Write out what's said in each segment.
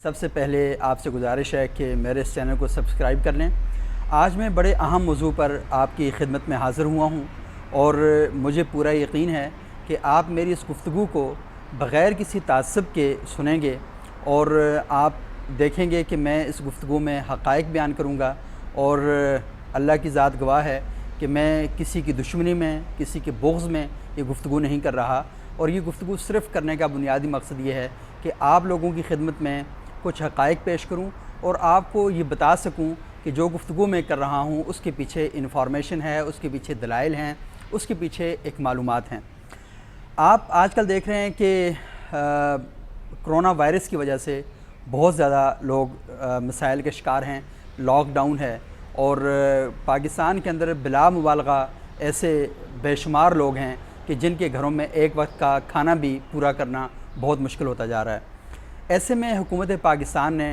सबसे पहले आपसे गुजारिश है कि मेरे इस चैनल को सब्सक्राइब कर लें। आज मैं बड़े अहम मौजू पर आपकी खिदमत में हाज़िर हुआ हूँ और मुझे पूरा यकीन है कि आप मेरी इस गुफ्तगू को बग़ैर किसी तासुब के सुनेंगे और आप देखेंगे कि मैं इस गुफ्तगू में हक़ाइक़ बयान करूँगा और अल्लाह की ज़ात गवाह है कि मैं किसी की दुश्मनी में, किसी के बुग़्ज़ में ये गुफ्तगू नहीं कर रहा। और ये गुफ्तगू सिर्फ़ करने का बुनियादी मकसद ये है कि आप लोगों की खिदमत में कुछ हक़ाइक़ पेश करूँ और आपको ये बता सकूँ कि जो गुफ्तगू मैं कर रहा हूँ उसके पीछे इन्फॉर्मेशन है, उसके पीछे दलाइल हैं, उसके पीछे एक मालूमात हैं। आप आजकल देख रहे हैं कि कोरोना वायरस की वजह से बहुत ज़्यादा लोग मसाइल के शिकार हैं। लॉकडाउन है और पाकिस्तान के अंदर बिला मुबालगा ऐसे बेशुमार लोग हैं कि जिनके घरों में एक वक्त का खाना भी पूरा करना बहुत मुश्किल होता जा रहा है। ऐसे में हुकूमत पाकिस्तान ने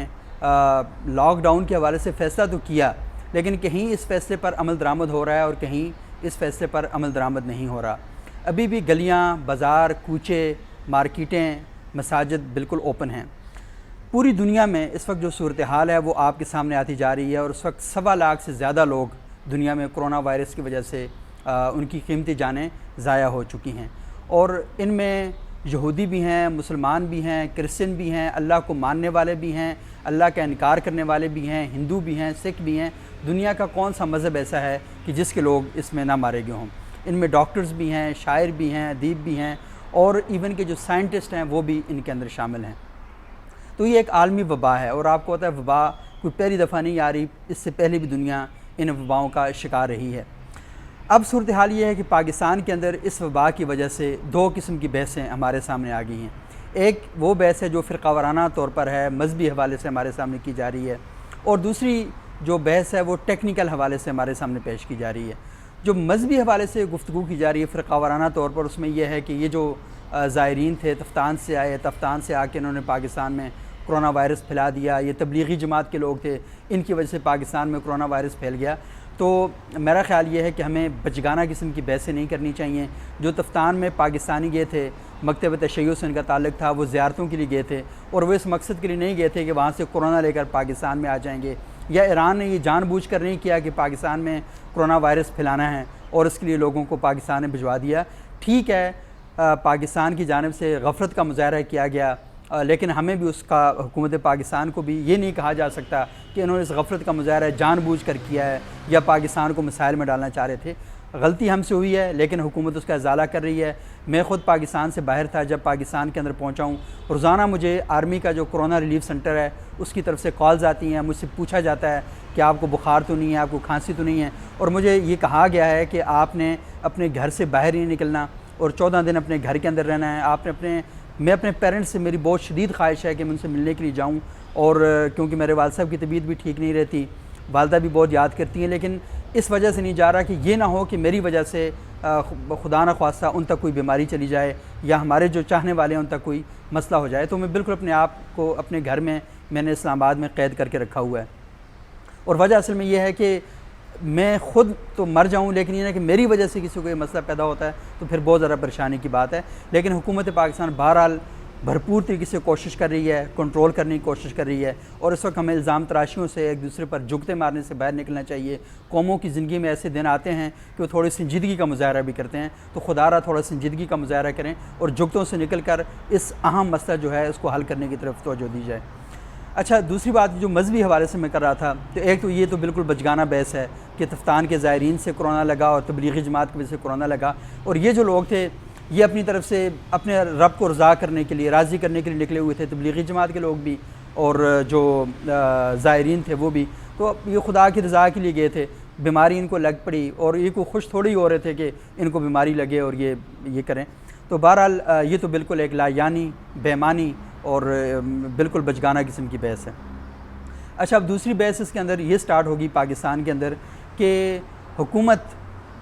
लॉकडाउन के हवाले से फ़ैसला तो किया, लेकिन कहीं इस फ़ैसले पर अमल दरामद हो रहा है और कहीं इस फ़ैसले पर अमल दरामद नहीं हो रहा। अभी भी गलियाँ, बाज़ार, कूचे, मार्केटें, मसाजिद बिल्कुल ओपन हैं। पूरी दुनिया में इस वक्त जो सूरत हाल है वो आपके सामने आती जा रही है और इस वक्त 1.25 लाख से ज़्यादा लोग दुनिया में कोरोना वायरस की वजह से उनकी कीमती जानें ज़ाया हो चुकी हैं। और इनमें यहूदी भी हैं, मुसलमान भी हैं, क्रिश्चियन भी हैं, अल्लाह को मानने वाले भी हैं, अल्लाह का इनकार करने वाले भी हैं, हिंदू भी हैं, सिख भी हैं। दुनिया का कौन सा मज़हब ऐसा है कि जिसके लोग इसमें ना मारे गए हों। इनमें डॉक्टर्स भी हैं, शायर भी हैं, अदीब भी हैं और इवन के जो साइंटिस्ट हैं वो भी इनके अंदर शामिल हैं। तो ये एक आलमी वबा है और आपको पता है वबा कोई पहली दफ़ा नहीं आ रही, इससे पहले भी दुनिया इन वबाओं का शिकार रही है। अब सूरत हाल ये है कि पाकिस्तान के अंदर इस वबा की वजह से 2 किस्म की बहसें हमारे सामने आ गई हैं। एक वो बहस है जो फ़िरक़ा वाराना तौर पर है, मजहबी हवाले से हमारे सामने की जा रही है, और दूसरी जो बहस है वो टेक्निकल हवाले से हमारे सामने पेश की जा रही है। जो मजहबी हवाले से गुफ्तगू की जा रही है फ़िरक़ा वाराना तौर पर, उसमें यह है कि ये जो ज़ायरीन थे तफ्तान से आए, तफ्तान से आके इन्होंने पाकिस्तान में कोरोना वायरस फैला दिया, ये तबलीगी जमात के लोग थे, इनकी वजह से पाकिस्तान में कोरोना वायरस फैल गया। तो मेरा ख़्याल ये है कि हमें बचगाना किस्म की बहसें नहीं करनी चाहिए। जो तफ्तान में पाकिस्तानी गए थे, मकतब तशय्युअ से उनका ताल्लुक़ था, वो ज़ियारतों के लिए गए थे और वो इस मकसद के लिए नहीं गए थे कि वहाँ से कोरोना लेकर पाकिस्तान में आ जाएंगे, या ईरान ने ये जानबूझ कर नहीं किया कि पाकिस्तान में कोरोना वायरस फैलाना है और इसके लिए लोगों को पाकिस्तान में भिजवा दिया। ठीक है, पाकिस्तान की जानिब से गफलत का मुज़ाहरा किया गया, लेकिन हमें भी उसका, हुकूमत पाकिस्तान को भी ये नहीं कहा जा सकता कि इन्होंने इस गफलत का मुज़ाहरा जानबूझ कर किया है या पाकिस्तान को मसाइल में डालना चाह रहे थे। गलती हमसे हुई है लेकिन हुकूमत उसका इज़ाला कर रही है। मैं ख़ुद पाकिस्तान से बाहर था, जब पाकिस्तान के अंदर पहुँचा हूँ, रोज़ाना मुझे आर्मी का जो कोरोना रिलीफ सेंटर है उसकी तरफ से कॉल्स आती हैं, मुझसे पूछा जाता है कि आपको बुखार तो नहीं है, आपको खांसी तो नहीं है, और मुझे ये कहा गया है कि आपने अपने घर से बाहर नहीं निकलना और 14 दिन अपने घर के अंदर रहना है। मैं अपने पेरेंट्स से, मेरी बहुत शदीद ख्वाहिश है कि मैं उनसे मिलने के लिए जाऊं, और क्योंकि मेरे वालिद साहब की तबीयत भी ठीक नहीं रहती, वालदा भी बहुत याद करती हैं, लेकिन इस वजह से नहीं जा रहा कि ये ना हो कि मेरी वजह से खुदा न ख्वास्ता उन तक कोई बीमारी चली जाए या हमारे जो चाहने वाले हैं उन तक कोई मसला हो जाए। तो मैं बिल्कुल अपने आप को अपने घर में, मैंने इस्लामाबाद में क़ैद करके रखा हुआ है। और वजह असल में यह है कि मैं ख़ुद तो मर जाऊं, लेकिन ये ना कि मेरी वजह से किसी को ये मसला पैदा होता है तो फिर बहुत ज़्यादा परेशानी की बात है। लेकिन हुकूमत पाकिस्तान बहरहाल भरपूर तरीके से कोशिश कर रही है, कंट्रोल करने की कोशिश कर रही है, और इस वक्त हमें इल्ज़ाम तराशियों से, एक दूसरे पर जुगते मारने से बाहर निकलना चाहिए। कौमों की ज़िंदगी में ऐसे दिन आते हैं कि वो थोड़ी संजीदगी का मुज़ाहरा भी करते हैं, तो खुदारा थोड़ा संजीदगी का मुज़ाहरा करें और जुगतों से निकल कर इस अहम मसला जो है उसको हल करने की तरफ तवज्जो दी जाए। अच्छा, दूसरी बात जो मजहबी हवाले से मैं कर रहा था, तो एक तो ये तो बिल्कुल बचगाना बहस है कि तफ्तान के ज़ायरीन से कोरोना लगा और तबलीगी जमात की वजह से कोरोना लगा, और ये जो लोग थे ये अपनी तरफ से अपने रब को रज़ा करने के लिए, राज़ी करने के लिए निकले हुए थे, तबलीगी जमात के लोग भी और जो ज़ायरीन थे वो भी। तो ये खुदा की रज़ा के लिए गए थे, बीमारी इनको लग पड़ी और ये को खुश थोड़ी हो रहे थे कि इनको बीमारी लगे और ये करें। तो बहरहाल ये तो बिल्कुल एक लायानी, बेईमानी और बिल्कुल बचगाना किस्म की बहस है। अच्छा, अब दूसरी बहस इसके अंदर ये स्टार्ट होगी पाकिस्तान के अंदर कि हुकूमत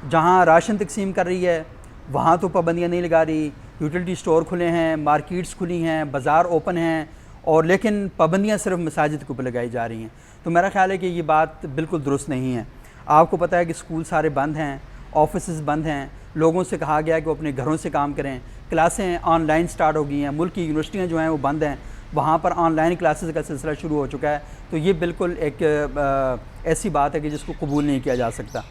जहाँ राशन तकसीम कर रही है वहाँ तो पाबंदियाँ नहीं लगा रही, यूटिलिटी स्टोर खुले हैं, मार्केट्स खुली हैं, बाज़ार ओपन हैं, और लेकिन पाबंदियाँ सिर्फ मसाजिद के ऊपर लगाई जा रही हैं। तो मेरा ख़्याल है कि ये बात बिल्कुल दुरुस्त नहीं है। आपको पता है कि स्कूल सारे बंद हैं, ऑफिस बंद हैं, लोगों से कहा गया कि वो अपने घरों से काम करें, क्लासें ऑनलाइन स्टार्ट हो गई हैं, मुल्क की यूनिवर्सिटियाँ जो हैं वो बंद हैं। वहाँ पर ऑनलाइन क्लासेस का सिलसिला शुरू हो चुका है। तो ये बिल्कुल एक ऐसी बात है कि जिसको कबूल नहीं किया जा सकता।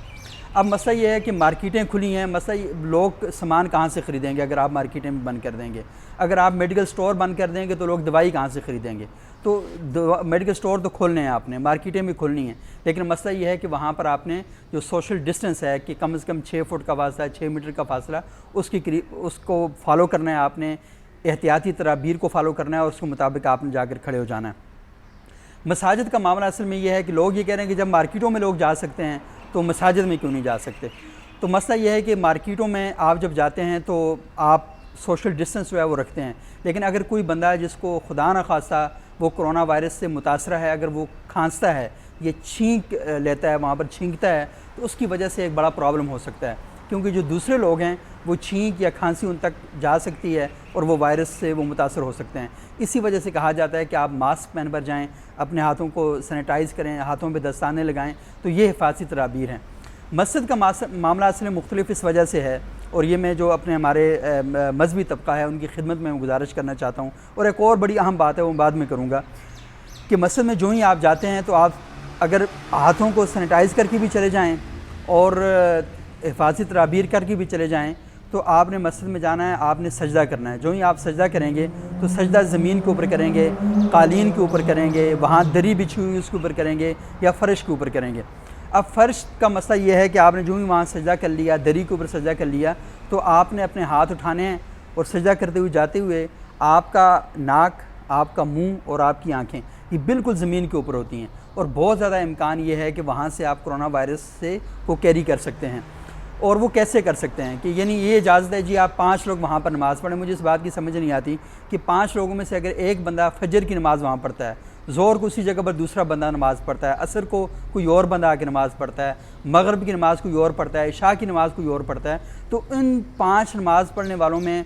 अब मसला ये है कि मार्केटें खुली हैं, मसला लोग सामान कहाँ से ख़रीदेंगे अगर आप मार्केटें बंद कर देंगे। अगर आप मेडिकल स्टोर बंद कर देंगे तो लोग दवाई कहाँ से ख़रीदेंगे। तो मेडिकल स्टोर तो खोलने हैं आपने, मार्केटें भी खोलनी हैं, लेकिन मसला ये है कि वहाँ पर आपने जो सोशल डिस्टेंस है कि कम से कम 6 फुट का फासला, 6 मीटर का फासला उसको फॉलो करना है आपने, एहतियाती तदाबीर को फॉलो करना है और उसके मुताबिक आपने जाकर खड़े हो जाना है। मसाजिद का मामला असल में ये है कि लोग ये कह रहे हैं कि जब मार्केटों में लोग जा सकते हैं तो मसाजिद में क्यों नहीं जा सकते। तो मसला ये है कि मार्केटों में आप जब जाते हैं तो आप सोशल डिस्टेंस जो है वो रखते हैं, लेकिन अगर कोई बंदा जिसको खुदा न खास्ता वो कोरोना वायरस से मुतासरा है, अगर वो खांसता है, ये छींक लेता है, वहाँ पर छींकता है, तो उसकी वजह से एक बड़ा प्रॉब्लम हो सकता है, क्योंकि जो दूसरे लोग हैं वो छींक या खांसी उन तक जा सकती है और वो वायरस से वो मुतासर हो सकते हैं। इसी वजह से कहा जाता है कि आप मास्क पहन कर जाएँ, अपने हाथों को सैनिटाइज़ करें, हाथों पे दस्ताने लगाएं। तो ये हिफाजती तदाबीर हैं। मस्जिद का मामला असल में मुख्तलिफ इस वजह से है, और ये मैं जो अपने हमारे मजहबी तबका है उनकी खिदमत में गुजारिश करना चाहता हूँ। और एक और बड़ी अहम बात है वो बाद में करूँगा कि मस्जिद में जो ही आप जाते हैं तो आप अगर हाथों को सैनिटाइज़ करके भी चले जाएँ और हिफाजती तदाबीर करके भी चले जाएँ, तो आपने मस्जिद में जाना है, आपने सजदा करना है। जो ही आप सजदा करेंगे तो सजदा ज़मीन के ऊपर करेंगे, कालीन के ऊपर करेंगे, वहाँ दरी बिछी हुई उसके ऊपर करेंगे या फ़र्श के ऊपर करेंगे। अब फ़र्श का मसला ये है कि आपने जो ही वहाँ सजदा कर लिया, दरी के ऊपर सजदा कर लिया, तो आपने अपने हाथ उठाने हैं और सजदा करते हुए जाते हुए आपका नाक, आपका मुँह और आपकी आँखें ये बिल्कुल ज़मीन के ऊपर होती हैं, और बहुत ज़्यादा इम्कान ये है कि वहाँ से आप कोरोना वायरस से को कैरी कर सकते हैं। और वो कैसे कर सकते हैं कि यानी ये इजाज़त है जी आप 5 लोग वहाँ पर नमाज़ पढ़ें। मुझे इस बात की समझ नहीं आती कि 5 लोगों में से अगर एक बंदा फजर की नमाज़ वहाँ पढ़ता है, ज़ोहर को उसी जगह पर दूसरा बंदा नमाज़ पढ़ता है, असर को कोई और बंदा आके नमाज़ पढ़ता है, मगरिब की नमाज़ कोई और पढ़ता है, इशा की नमाज़ कोई और पढ़ता है, तो इन 5 नमाज़ पढ़ने वालों में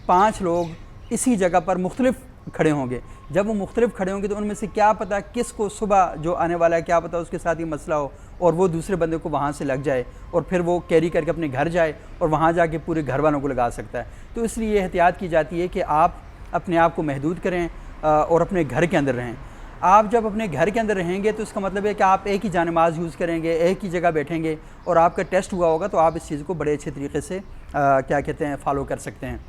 5 लोग इसी जगह पर मुख्तलिफ खड़े होंगे। जब वो मुख्तलिफ खड़े होंगे तो उनमें से क्या पता किसको सुबह जो आने वाला है क्या पता उसके साथ ये मसला हो और वो दूसरे बंदे को वहाँ से लग जाए और फिर वो कैरी करके अपने घर जाए और वहाँ जाके पूरे घर वालों को लगा सकता है। तो इसलिए एहतियात की जाती है कि आप अपने आप को महदूद करें और अपने घर के अंदर रहें। आप जब अपने घर के अंदर रहेंगे तो इसका मतलब है कि आप एक ही जानमाज़ यूज़ करेंगे, एक ही जगह बैठेंगे और आपका टेस्ट हुआ होगा, तो आप इस चीज़ को बड़े अच्छे तरीके से क्या कहते हैं फ़ॉलो कर सकते हैं।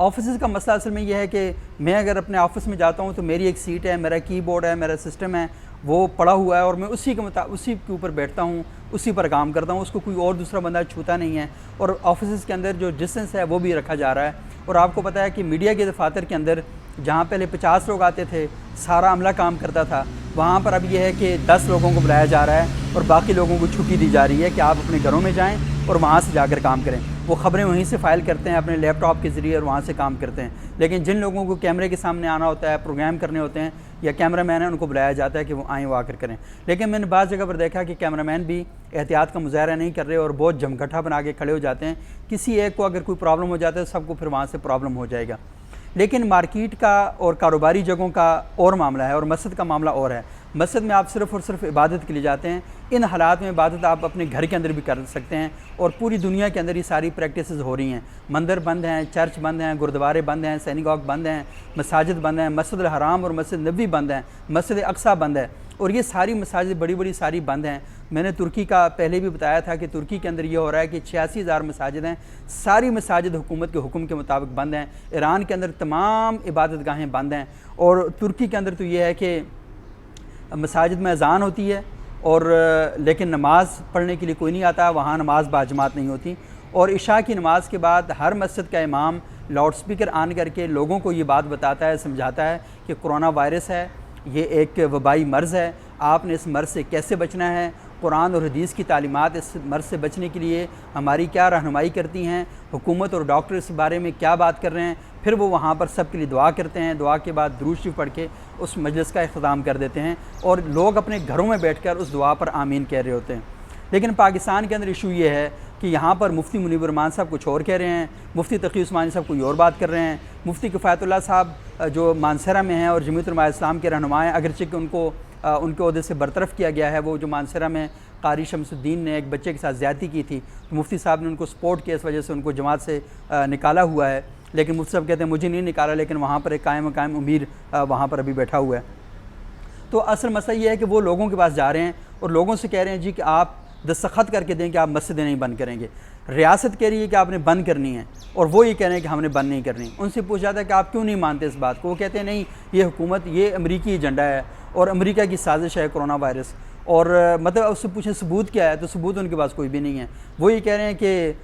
ऑफिस का मसला असल में यह है कि मैं अगर अपने ऑफिस में जाता हूँ तो मेरी एक सीट है, मेरा कीबोर्ड है, मेरा सिस्टम है, वो पड़ा हुआ है और मैं उसी के ऊपर बैठता हूँ, उसी पर काम करता हूँ, उसको कोई और दूसरा बंदा छूता नहीं है। और ऑफिस के अंदर जो डिस्टेंस है वो भी रखा जा रहा है। और आपको पता है कि मीडिया के दफातर के अंदर जहाँ पहले 50 लोग आते थे, सारा अमला काम करता था, वहाँ पर अब यह है कि 10 लोगों को बुलाया जा रहा है और बाकी लोगों को छुट्टी दी जा रही है कि आप अपने घरों में जाएँ और वहाँ से जाकर काम करें। वो ख़बरें वहीं से फ़ाइल करते हैं अपने लैपटॉप के ज़रिए और वहाँ से काम करते हैं। लेकिन जिन लोगों को कैमरे के सामने आना होता है, प्रोग्राम करने होते हैं या कैमरा मैन है, उनको बुलाया जाता है कि वो आएँ वो आकर करें। लेकिन मैंने बाज़ जगह पर देखा कि कैमरा मैन भी एहतियात का मुजाहरा नहीं कर रहे और बहुत जमघटा बना के खड़े हो जाते हैं। किसी एक को अगर कोई प्रॉब्लम हो जाता है तो सबको फिर वहाँ से प्रॉब्लम हो जाएगा। लेकिन मार्केट का और कारोबारी जगहों का और मामला है और मस्जिद का मामला और है। मस्जिद में आप सिर्फ़ और सिर्फ इबादत के लिए जाते हैं। इन हालात में इबादत आप अपने घर के अंदर भी कर सकते हैं और पूरी दुनिया के अंदर ये सारी प्रैक्टिसेस हो रही हैं। मंदिर बंद हैं, चर्च बंद हैं, गुरुद्वारे बंद हैं, सिनेगॉग बंद हैं, मसाजिद बंद हैं, मस्जिद अल हराम और मस्जिद नबी बंद हैं, मस्जिद अक्सा बंद है और ये सारी मसाजिद बड़ी बड़ी सारी बंद हैं। मैंने तुर्की का पहले भी बताया था कि तुर्की के अंदर ये हो रहा है कि 86,000 मसाजिद हैं, सारी मसाजिद हुकूमत के हुक्म के मुताबिक बंद हैं। ईरान के अंदर तमाम इबादत गाहें बंद हैं और तुर्की के अंदर तो ये है कि मसाजिद में अज़ान होती है और लेकिन नमाज़ पढ़ने के लिए कोई नहीं आता, वहाँ नमाज़ बाजमात नहीं होती। और इशा की नमाज़ के बाद हर मस्जिद का इमाम लाउड स्पीकर ऑन करके लोगों को ये बात बताता है, समझाता है कि कोरोना वायरस है, ये एक वबाई मर्ज़ है, आपने इस मर्ज़ से कैसे बचना है। कुरान और हदीस की तालीमात इस मर्ज़ से बचने के लिए हमारी क्या रहनुमाई करती हैं, हुकूमत और डॉक्टर इस बारे में क्या बात कर रहे हैं। फिर वो वहाँ पर सब के लिए दुआ करते हैं, दुआ के बाद दुरूद शरीफ पढ़ के उस मजलिस का इख्तिताम कर देते हैं और लोग अपने घरों में बैठकर उस दुआ पर आमीन कह रहे होते हैं। लेकिन पाकिस्तान के अंदर इशू ये है कि यहाँ पर मुफ्ती मुनीब रहमान साहब कुछ और कह रहे हैं, मुफ्ती तकी उस्मानी साहब कोई और बात कर रहे हैं, मुफ्ती किफ़ायतुल्लाह साहब जो मानसरा में हैं और जमीयत उलमा इस्लाम के रहनुमा हैं, अगरचे कि उनको उनके ओहदे से बरतरफ़ किया गया है। वो जो मानसरा में कारी शमसुद्दीन ने एक बच्चे के साथ ज़्यादती की थी तो मुफ्ती साहब ने उनको सपोर्ट किया, इस वजह से उनको जमात से निकाला हुआ है। लेकिन मुफ्ती साहब कहते हैं मुझे नहीं निकाला, लेकिन वहाँ पर एक कायम अमीर वहाँ पर अभी बैठा हुआ है। तो असल मसला ये है कि वो लोगों के पास जा रहे हैं और लोगों से कह रहे हैं जी कि आप दस्तखत करके दें कि आप मस्जिदें नहीं बंद करेंगे। रियासत कह रही है कि आपने बंद करनी है और वो ये कह रहे हैं कि हमने बंद नहीं करनी। उनसे पूछा जाता है कि आप क्यों नहीं मानते इस बात को? वो कहते हैं नहीं, ये हुकूमत, ये अमरीकी एजेंडा है और अमेरिका की साजिश है कोरोना वायरस। और मतलब उससे पूछें सबूत क्या है, तो सबूत उनके पास कोई भी नहीं है। वो ये कह रहे हैं कि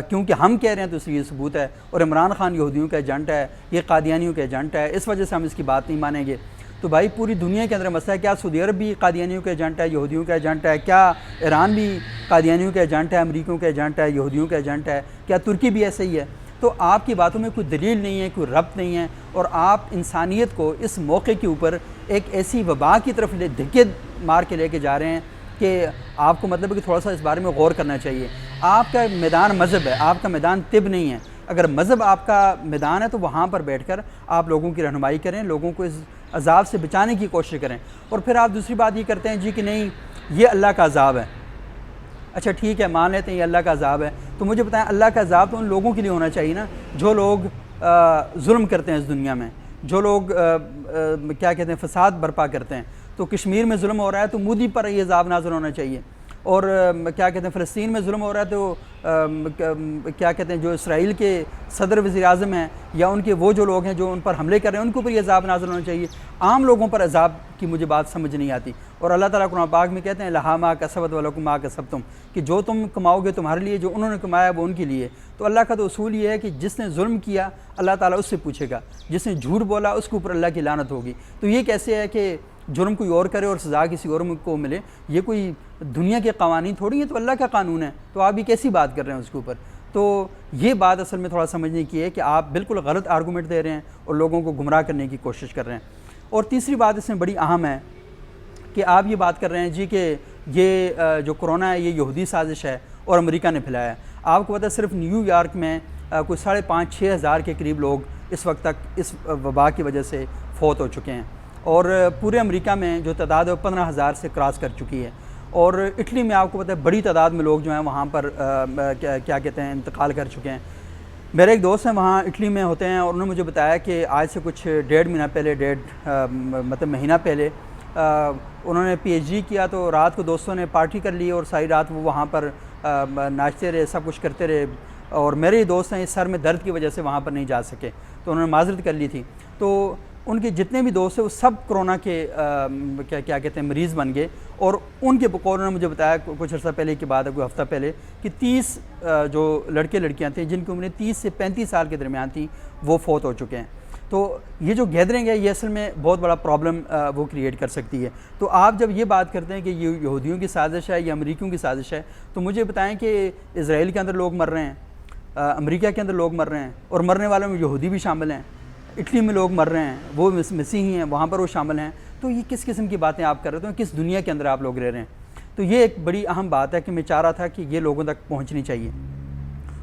क्योंकि हम कह रहे हैं तो इसलिए सबूत है, और इमरान खान यहूदियों का एजेंट है, ये कादियानियों का एजेंट है, इस वजह से हम इसकी बात नहीं मानेंगे। तो भाई पूरी दुनिया के अंदर मसला है, क्या सऊदी अरब भी कादियानियों का एजेंट है, यहूदियों का एजेंट है? क्या ईरान भी कादियानियों का एजेंट है, अमरीकियों का एजेंट है, यहूदियों का एजेंट है? क्या तुर्की भी ऐसे ही है? तो आपकी बातों में कोई दलील नहीं है, कोई रब्त नहीं है, और आप इंसानियत को इस मौके के ऊपर एक ऐसी वबा की तरफ धक्के मार के लेके जा रहे हैं कि आपको मतलब कि थोड़ा सा इस बारे में गौर करना चाहिए। आपका मैदान मज़हब है, आपका मैदान तिब नहीं है। अगर मज़हब आपका मैदान है तो वहाँ पर बैठकर आप लोगों की रहनुमाई करें, लोगों को इस अज़ाब से बचाने की कोशिश करें। और फिर आप दूसरी बात ये करते हैं जी कि नहीं, ये अल्लाह का अज़ाब है। अच्छा ठीक है, मान लेते हैं ये अल्लाह का अज़ाब है, तो मुझे बताएं अल्लाह का अज़ाब तो उन लोगों के लिए होना चाहिए ना जो लोग जुल्म करते हैं इस दुनिया में, जो लोग क्या कहते हैं फसाद बर्पा करते हैं। तो कश्मीर में जुल्म हो रहा है तो मोदी पर ये अज़ाब नाज़िल होना चाहिए। और क्या कहते हैं फ़लस्तीन में जुल्म हो रहा है तो क्या कहते हैं जो इसराइल के सदर वज़ीर आज़म हैं या उनके वो जो लोग हैं जो उन पर हमले कर रहे हैं उनके ऊपर ये अज़ाब नाज़िल होना चाहिए। आम लोगों पर अज़ाब की मुझे बात समझ नहीं आती। और अल्लाह ताला कुरान पाक में कहते हैं लहा मा कसबत वलकुम मा कसबतुम, कि जो तुम कमाओगे तुम्हारे लिए, जो उन्होंने कमाया वो उनके लिए। तो अल्लाह का तो उसूल ये है कि जिसने जुल्म किया अल्लाह ताला उससे पूछेगा, जिसने झूठ बोला उसके ऊपर अल्लाह की लानत होगी। तो ये कैसे है कि जुर्म कोई और करे और सज़ा किसी और को मिले? ये कोई दुनिया के कवानीन थोड़ी है, तो अल्लाह का कानून है। तो आप ये कैसी बात कर रहे हैं उसके ऊपर? तो ये बात असल में थोड़ा समझने की है कि आप बिल्कुल गलत आर्गूमेंट दे रहे हैं और लोगों को गुमराह करने की कोशिश कर रहे हैं। और तीसरी बात इसमें बड़ी अहम है कि आप ये बात कर रहे हैं जी कि ये जो कोरोना है ये यहूदी साजिश है और अमेरिका ने फैलाया है। आपको पता है सिर्फ न्यूयॉर्क में कोई 5,500-6 हज़ार के करीब लोग इस वक्त तक इस वबा की वजह से फौत हो चुके हैं, और पूरे अमेरिका में जो तादाद है वो 15,000 से क्रॉस कर चुकी है। और इटली में आपको पता है बड़ी तादाद में लोग जो हैं वहाँ पर क्या कहते हैं इंतकाल कर चुके हैं। मेरे एक दोस्त हैं वहाँ इटली में होते हैं और उन्होंने मुझे बताया कि आज से कुछ 1.5 महीना पहले मतलब महीना पहले उन्होंने PhD किया, तो रात को दोस्तों ने पार्टी कर ली और सारी रात वो वहाँ पर नाचते रहे, सब कुछ करते रहे। और मेरे ही दोस्त हैं इस सर में दर्द की वजह से वहाँ पर नहीं जा सके, तो उन्होंने माजरत कर ली थी। तो उनके जितने भी दोस्त हैं वो सब कोरोना के क्या कहते हैं मरीज़ बन गए। और उनके बकौल उन्होंने मुझे बताया कुछ अर्सा पहले की बात है, कोई हफ़्ता पहले, कि 30 जो लड़के लड़कियां थे जिनकी उम्रें 30 से 35 साल के दरमियान थी वो फौत हो चुके हैं। तो ये जो गैदरिंग है ये असल में बहुत बड़ा प्रॉब्लम वो क्रिएट कर सकती है। तो आप जब ये बात करते हैं कि ये यहूदियों की साजिश है या अमरीकियों की साजिश है, तो मुझे बताएं कि इसराइल के अंदर लोग मर रहे हैं, अमेरिका के अंदर लोग मर रहे हैं, और मरने वालों में यहूदी भी शामिल हैं। इटली में लोग मर रहे हैं, वो मसीही हैं, वहाँ पर वो शामिल हैं। तो ये किस किस्म की बातें आप कर रहे हो? किस दुनिया के अंदर आप लोग रह रहे हैं? तो ये एक बड़ी अहम बात है कि मैं चाह रहा था कि ये लोगों तक पहुँचनी चाहिए।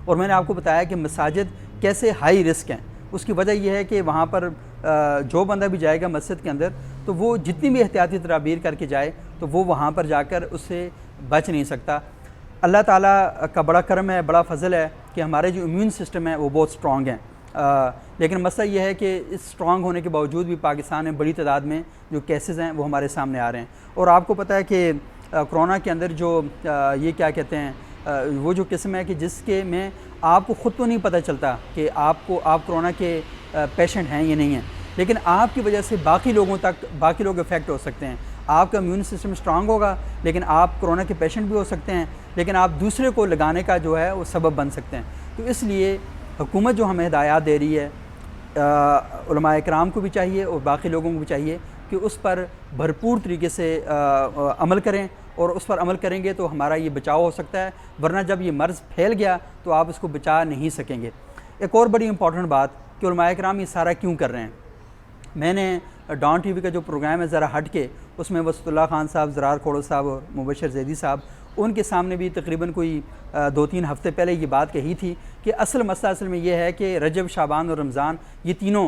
और मैंने आपको बताया कि मसाजिद कैसे हाई रिस्क हैं। उसकी वजह यह है कि वहाँ पर जो बंदा भी जाएगा मस्जिद के अंदर, तो वो जितनी भी एहतियाती तदाबीर करके जाए तो वो वहाँ पर जाकर उससे बच नहीं सकता। अल्लाह ताला का बड़ा करम है, बड़ा फजल है कि हमारे जो इम्यून सिस्टम है वो बहुत स्ट्रॉन्ग हैं। लेकिन मसला ये है कि इस स्ट्रॉन्ग होने के बावजूद भी पाकिस्तान में बड़ी तादाद में जो केसेस हैं वो हमारे सामने आ रहे हैं। और आपको पता है कि कोरोना के अंदर जो ये क्या कहते हैं वो जो किस्म है कि जिसके में आपको ख़ुद तो नहीं पता चलता कि आप कोरोना के पेशेंट हैं या नहीं हैं, लेकिन आपकी वजह से बाकी लोग इफ़ेक्ट हो सकते हैं। आपका इम्यून सिस्टम स्ट्रांग होगा लेकिन आप कोरोना के पेशेंट भी हो सकते हैं, लेकिन आप दूसरे को लगाने का जो है वो सबब बन सकते हैं। तो इसलिए हुकूमत जो हमें हिदायत दे रही है, उलमाए इकराम को भी चाहिए और बाकी लोगों को भी चाहिए कि उस पर भरपूर तरीके से अमल करें, और उस पर अमल करेंगे तो हमारा ये बचाव हो सकता है, वरना जब ये मर्ज़ फैल गया तो आप उसको बचा नहीं सकेंगे। एक और बड़ी इंपॉर्टेंट बात कि उलमाए इकराम ये सारा क्यों कर रहे हैं। मैंने डॉन TV का जो प्रोग्राम है ज़रा हट के, उसमें वसतुल्लाह खान साहब, ज़रार खोड़ो साहब और मुबशर जैदी साहब, उनके सामने भी तकरीबन कोई 2-3 हफ़्ते पहले ये बात कही थी कि असल मसला असल में ये है कि रजब, शाबान और रमज़ान ये तीनों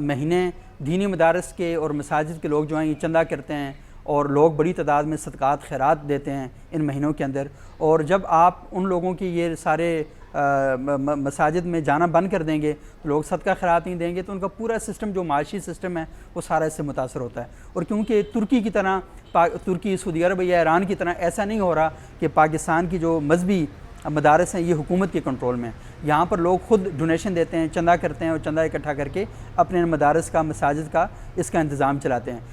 महीने दीनी मदारस के और मसाजिद के लोग जो हैं ये चंदा करते हैं और लोग बड़ी तादाद में सदक़ात खैरात देते हैं इन महीनों के अंदर। और जब आप उन लोगों की ये सारे मसाजिद में जाना बंद कर देंगे, तो लोग सदका खैरात नहीं देंगे, तो उनका पूरा सिस्टम जो माशी सिस्टम है वो सारा इससे मुतासर होता है। और क्योंकि तुर्की की तरह तुर्की, सऊदी अरब या ईरान की तरह ऐसा नहीं हो रहा कि पाकिस्तान की जो मजहबी मदारस हैं ये हुकूमत के कंट्रोल में। यहाँ पर लोग खुद डोनेशन देते हैं, चंदा करते हैं और चंदा इकट्ठा करके अपने मदारस का, मसाजिद का इसका इंतज़ाम चलाते हैं।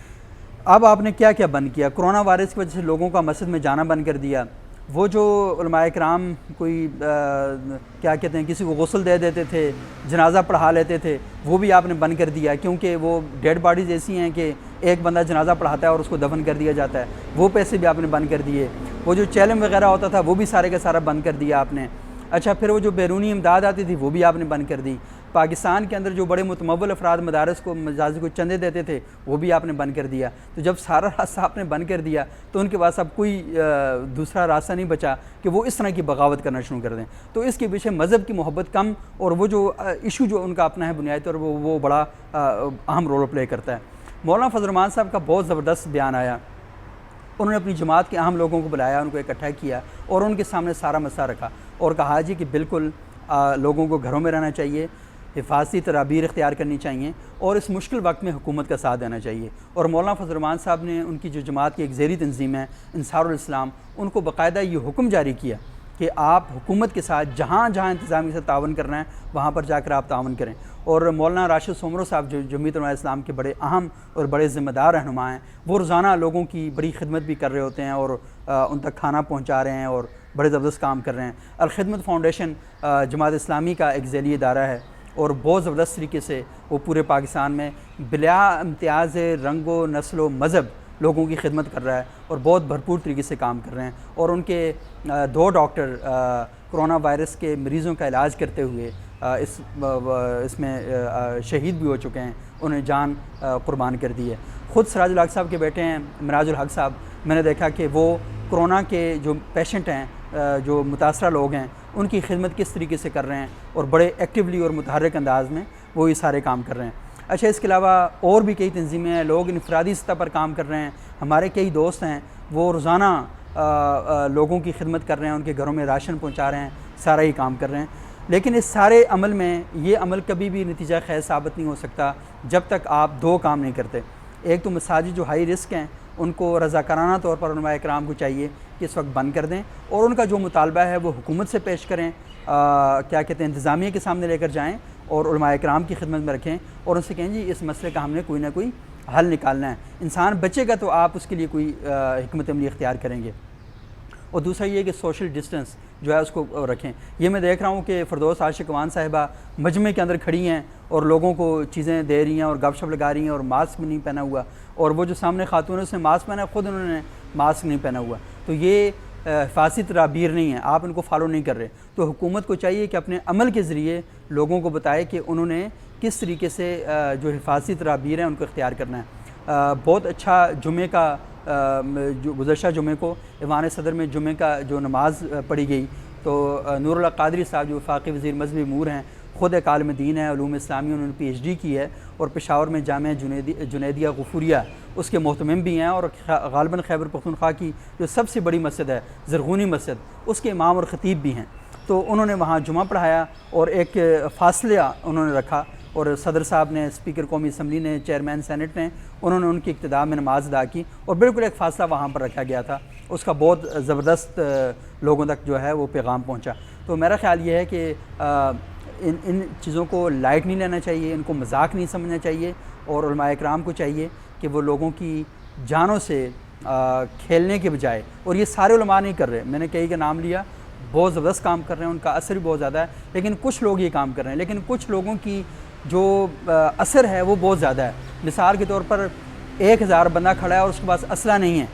अब आपने क्या क्या बंद किया? कोरोना वायरस की वजह से लोगों का मस्जिद में जाना बंद कर दिया। वो जो उलमाए किराम कोई क्या कहते हैं, किसी को गुस्ल दे देते थे, जनाजा पढ़ा लेते थे, वो भी आपने बंद कर दिया, क्योंकि वो डेड बॉडीज़ ऐसी हैं कि एक बंदा जनाजा पढ़ाता है और उसको दफन कर दिया जाता है, वो पैसे भी आपने बंद कर दिए। वो जो चैलम वगैरह होता था वो भी सारे का सारा बंद कर दिया आपने। अच्छा, फिर वो जो बैरूनी इमदाद आती थी वो भी आपने बंद कर दी। पाकिस्तान के अंदर जो बड़े मुतमव्वल अफराद मदारस को, मजाज को चंदे देते थे वो भी आपने बंद कर दिया। तो जब सारा रास्ता आपने बंद कर दिया तो उनके पास अब कोई दूसरा रास्ता नहीं बचा कि वो इस तरह की बगावत करना शुरू कर दें। तो इसके पीछे मज़हब की मोहब्बत कम और वो जो इशू जो उनका अपना है बुनियादी तौर पर वो बड़ा अहम रोल प्ले करता है। मौलाना फजल रहमान साहब का बहुत ज़बरदस्त बयान आया। उन्होंने अपनी जमात के अहम लोगों को बुलाया, उनको इकट्ठा किया और उनके सामने सारा मसला रखा और कहा जी कि बिल्कुल लोगों को घरों में रहना चाहिए, हिफाजती तदाबीर इख्तियार करनी चाहिए और इस मुश्किल वक्त में हुकूमत का साथ देना चाहिए। और मौलाना फजल रहमान साहब ने उनकी जो जमात की एक ज़ेरी तंजीम है अंसारुल इस्लाम, उनको बाकायदा ये हुक्म जारी किया कि आप हुकूमत के साथ जहाँ जहाँ इंतज़ामी से तावन करना है वहाँ पर जाकर आप तावन करें। और मौलाना राशिद सोमरो साहब जो जमीयत उलमा इस्लाम के बड़े अहम और बड़े ज़िम्मेदार रहनुमा हैं, वो रोज़ाना लोगों की बड़ी खिदमत भी कर रहे होते हैं और उन तक खाना पहुँचा रहे हैं और बड़े ज़बरदस्त काम कर रहे हैं। अल खिदमत फाउंडेशन जमात इस्लामी का एक ज़ैली इदारा है और बहुत ज़बरदस्त तरीके से वो पूरे पाकिस्तान में बिला इम्तियाज़ रंगो नस्लो मज़हब लोगों की खिदमत कर रहा है और बहुत भरपूर तरीके से काम कर रहे हैं। और उनके 2 डॉक्टर कोरोना वायरस के मरीज़ों का इलाज करते हुए इसमें शहीद भी हो चुके हैं, उन्हें जान कुर्बान कर दी है। ख़ुद सिराजुल हक साहब के बेटे हैं मिराजुल हक साहब, मैंने देखा कि वो कोरोना के जो पेशेंट हैं, जो मुतासरा लोग हैं, उनकी खिदमत किस तरीके से कर रहे हैं और बड़े एक्टिवली और मुतहर्रिक अंदाज में वो ये सारे काम कर रहे हैं। अच्छा, इसके अलावा और भी कई तंजीमें हैं, लोग इनफरादी सतह पर काम कर रहे हैं। हमारे कई दोस्त हैं वो रोज़ाना लोगों की खिदमत कर रहे हैं, उनके घरों में राशन पहुँचा रहे हैं, सारा ही काम कर रहे हैं। लेकिन इस सारे अमल में ये अमल कभी भी नतीजा खैर साबित नहीं हो सकता जब तक आप 2 काम नहीं करते। एक तो मसाजिद जो हाई रिस्क हैं उनको रज़ाकाराना तौर पर उलमाए किराम को चाहिए कि इस वक्त बंद कर दें और उनका जो मुतालबा है वो हुकूमत से पेश करें, क्या कहते हैं, इंतज़ामिया के सामने लेकर जाएँ और उलमाए किराम की खिदमत में रखें और उनसे कहें जी इस मसले का हमने कोई ना कोई हल निकालना है। इंसान बचेगा तो आप उसके लिए कोई हिकमत अमली इख्तियार करेंगे। और दूसरा ये कि सोशल डिस्टेंस जो है उसको रखें। ये मैं देख रहा हूँ कि फ़िरदौस आशिक अमान साहिबा मजमे के अंदर खड़ी हैं और लोगों को चीज़ें दे रही हैं और गपशप लगा रही हैं और मास्क भी नहीं पहना हुआ, और वो जो सामने खातून है उसने मास्क पहना, ख़ुद उन्होंने मास्क नहीं पहना हुआ। तो ये हिफाज़ती तदाबीर नहीं है, आप इनको फॉलो नहीं कर रहे। तो हुकूमत को चाहिए कि अपने अमल के ज़रिए लोगों को बताए कि उन्होंने किस तरीके से जो हिफाज़ती तदाबीर हैं उनको इख्तियार करना है। बहुत अच्छा जुमे का जो गुज़श्ता जुमे को ईवान सदर में जुमे का जो नमाज़ पढ़ी गई, तो नूरुल्लाह कादरी साहब जो वफाकी वज़ीर मज़हबी अमूर हैं, ख़ुद एक आलिम दीन है, उलूम इस्लामी, उन्होंने PhD की है और पेशावर में जामिया जुनैदिया गफूरिया उसके मोहतमिम भी हैं और गालिबन खैबर पख्तूनख्वा की जो सबसे बड़ी मस्जिद है ज़रगूनी मस्जिद, उसके इमाम और ख़तीब भी हैं। तो उन्होंने वहाँ जुमा पढ़ाया और एक फ़ासला उन्होंने रखा और सदर साहब ने, स्पीकर कौमी असम्बली ने, चेयरमैन सेनेट ने, उन्होंने उनकी इक्तदा में नमाज अदा की और बिल्कुल एक फ़ासला वहाँ पर रखा गया था। उसका बहुत ज़बरदस्त लोगों तक जो है वो पैगाम पहुँचा। तो मेरा ख़्याल ये है कि इन चीज़ों को लाइट नहीं लेना चाहिए, इनको मजाक नहीं समझना चाहिए और उलमाए किराम को चाहिए कि वो लोगों की जानों से खेलने के बजाय, और ये सारे उलमा नहीं कर रहे, मैंने कई का नाम लिया, बहुत ज़बरदस्त काम कर रहे हैं, उनका असर भी बहुत ज़्यादा है, लेकिन कुछ लोग ये काम कर रहे हैं, लेकिन कुछ लोगों की जो असर है वो बहुत ज़्यादा है। मिसाल के तौर पर 1000 बंदा खड़ा है और उसके पास असला नहीं है,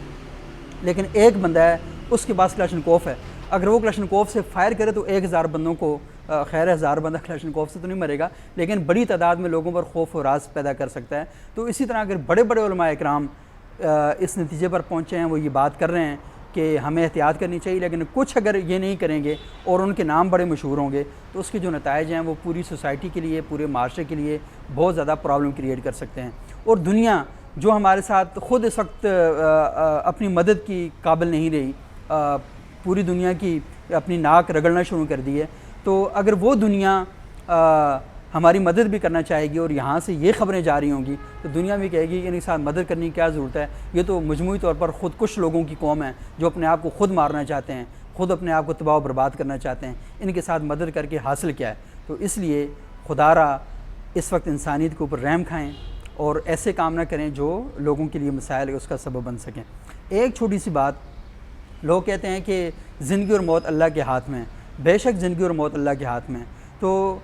लेकिन एक बंदा है उसके पास क्लाशनकोफ है, अगर वो क्लाशनकोफ से फायर करे तो 1000 बंदों को, खैर 1000 बंदा क्लाशनकोफ से तो नहीं मरेगा, लेकिन बड़ी तादाद में लोगों पर खौफ और राज पैदा कर सकता है। तो इसी तरह अगर बड़े बड़े उलमा इकराम इस नतीजे पर पहुँचे हैं, वो ये बात कर रहे हैं कि हमें एहतियात करनी चाहिए, लेकिन कुछ अगर ये नहीं करेंगे और उनके नाम बड़े मशहूर होंगे तो उसके जो नताइज हैं वो पूरी सोसाइटी के लिए, पूरे माशरे के लिए बहुत ज़्यादा प्रॉब्लम क्रिएट कर सकते हैं। और दुनिया जो हमारे साथ ख़ुद इस वक्त अपनी मदद की काबिल नहीं रही, पूरी दुनिया की अपनी नाक रगड़ना शुरू कर दी है, तो अगर वो दुनिया हमारी मदद भी करना चाहेगी और यहाँ से ये ख़बरें जा रही होंगी तो दुनिया भी कहेगी कि इनके साथ मदद करने की क्या ज़रूरत है, ये तो मजमूई तौर पर ख़ुदकुश लोगों की कौम है जो अपने आप को ख़ुद मारना चाहते हैं, ख़ुद अपने आप को तबाह बर्बाद करना चाहते हैं, इनके साथ मदद करके हासिल क्या है। तो इसलिए खुदारा इस वक्त इंसानियत के ऊपर रहम खाएँ और ऐसे काम ना करें जो लोगों के लिए मसाइल उसका सबब बन सकें। एक छोटी सी बात, लोग कहते हैं कि ज़िंदगी और मौत अल्लाह के हाथ में, बेशक ज़िंदगी और मौत अल्लाह के हाथ में, तो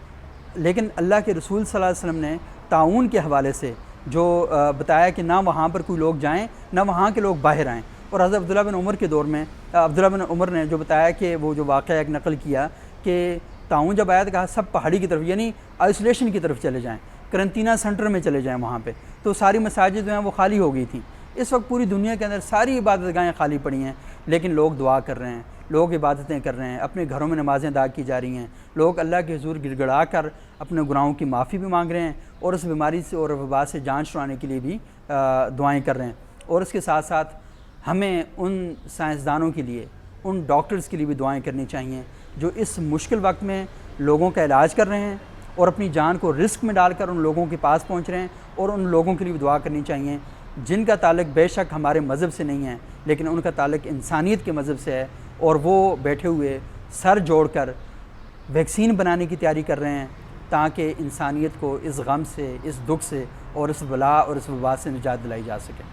लेकिन अल्लाह के रसूल सल्लल्लाहु अलैहि वसल्लम ने ताउन के हवाले से जो बताया कि ना वहाँ पर कोई लोग जाएं ना वहाँ के लोग बाहर आएँ। और हज़रत अब्दुल्लाह बिन उमर के दौर में अब्दुल्लाह बिन उमर ने जो बताया कि वो जो वाक़या एक नकल किया कि ताउन जब आया तो कहा सब पहाड़ी की तरफ यानी आइसोलेशन की तरफ चले जाएँ, करंटीना सेंटर में चले जाएँ वहाँ पे। तो सारी मसाजिद जो हैं वो खाली हो गई थी। इस वक्त पूरी दुनिया के अंदर सारी इबादतगाहें खाली पड़ी हैं, लेकिन लोग दुआ कर रहे हैं, लोग इबादतें कर रहे हैं, अपने घरों में नमाज़ें अदा की जा रही हैं, लोग अल्लाह के हुज़ूर गिड़गिड़ा कर अपने गुनाहों की माफ़ी भी मांग रहे हैं और उस बीमारी से और वबा से जान छुड़ाने के लिए भी दुआएँ कर रहे हैं। और इसके साथ साथ हमें उन साइंसदानों के लिए, उन डॉक्टर्स के लिए भी दुआएँ करनी चाहिए जो इस मुश्किल वक्त में लोगों का इलाज कर रहे हैं और अपनी जान को रिस्क में डालकर उन लोगों के पास पहुँच रहे हैं। और उन लोगों के लिए भी दुआ करनी चाहिए जिनका ताल्लुक बेशक हमारे मज़हब से नहीं है, लेकिन उनका ताल्लुक इंसानियत के मज़हब से है और वो बैठे हुए सर जोड़कर वैक्सीन बनाने की तैयारी कर रहे हैं ताकि इंसानियत को इस गम से, इस दुख से और इस बला और इस वबा से निजात दिलाई जा सके।